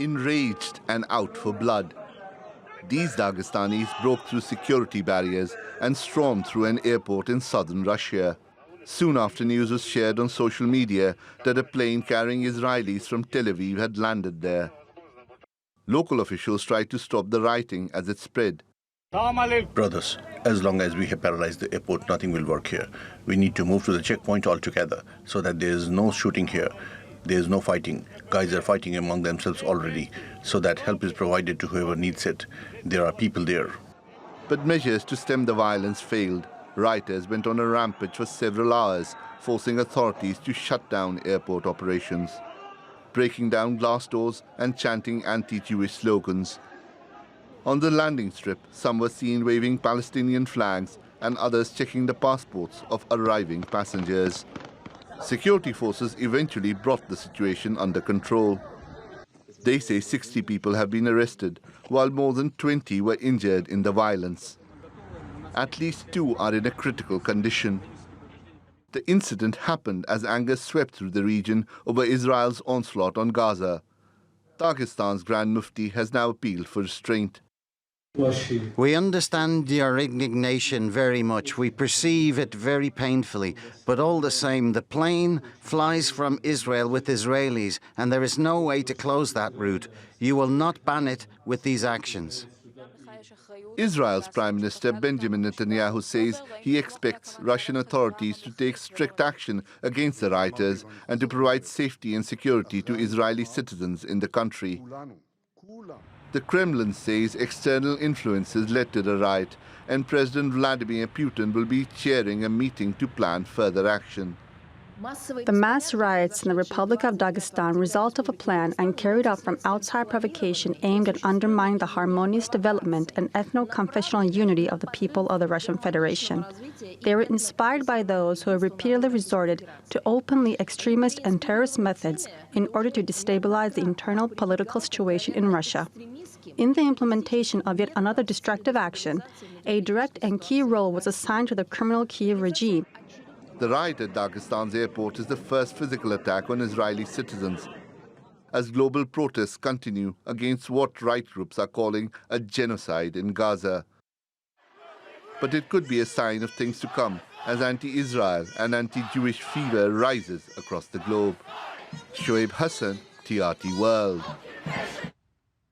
Enraged and out for blood, these Dagestanis broke through security barriers and stormed through an airport in southern Russia. Soon after news was shared on social media that a plane carrying Israelis from Tel Aviv had landed there. Local officials tried to stop the rioting as it spread. Brothers, as long as we have paralyzed the airport, nothing will work here. We need to move to the checkpoint altogether so that there is no shooting here. There is no fighting. Guys are fighting among themselves already, so that help is provided to whoever needs it. There are people there. But measures to stem the violence failed. Rioters went on a rampage for several hours, forcing authorities to shut down airport operations, breaking down glass doors and chanting anti-Jewish slogans. On the landing strip, some were seen waving Palestinian flags and others checking the passports of arriving passengers. Security forces eventually brought the situation under control. They say 60 people have been arrested, while more than 20 were injured in the violence. At least 2 are in a critical condition. The incident happened as anger swept through the region over Israel's onslaught on Gaza. Dagestan's Grand Mufti has now appealed for restraint. We understand your indignation very much. We perceive it very painfully. But all the same, the plane flies from Israel with Israelis, and there is no way to close that route. You will not ban it with these actions. Israel's Prime Minister Benjamin Netanyahu says he expects Russian authorities to take strict action against the rioters and to provide safety and security to Israeli citizens in the country. The Kremlin says external influences led to the riot, and President Vladimir Putin will be chairing a meeting to plan further action. The mass riots in the Republic of Dagestan result of a plan and carried out from outside provocation aimed at undermining the harmonious development and ethno-confessional unity of the people of the Russian Federation. They were inspired by those who have repeatedly resorted to openly extremist and terrorist methods in order to destabilize the internal political situation in Russia. In the implementation of yet another destructive action, a direct and key role was assigned to the criminal Kiev regime. The riot at Dagestan's airport is the first physical attack on Israeli citizens, as global protests continue against what right groups are calling a genocide in Gaza. But it could be a sign of things to come as anti-Israel and anti-Jewish fever rises across the globe. Shoaib Hasan, TRT World.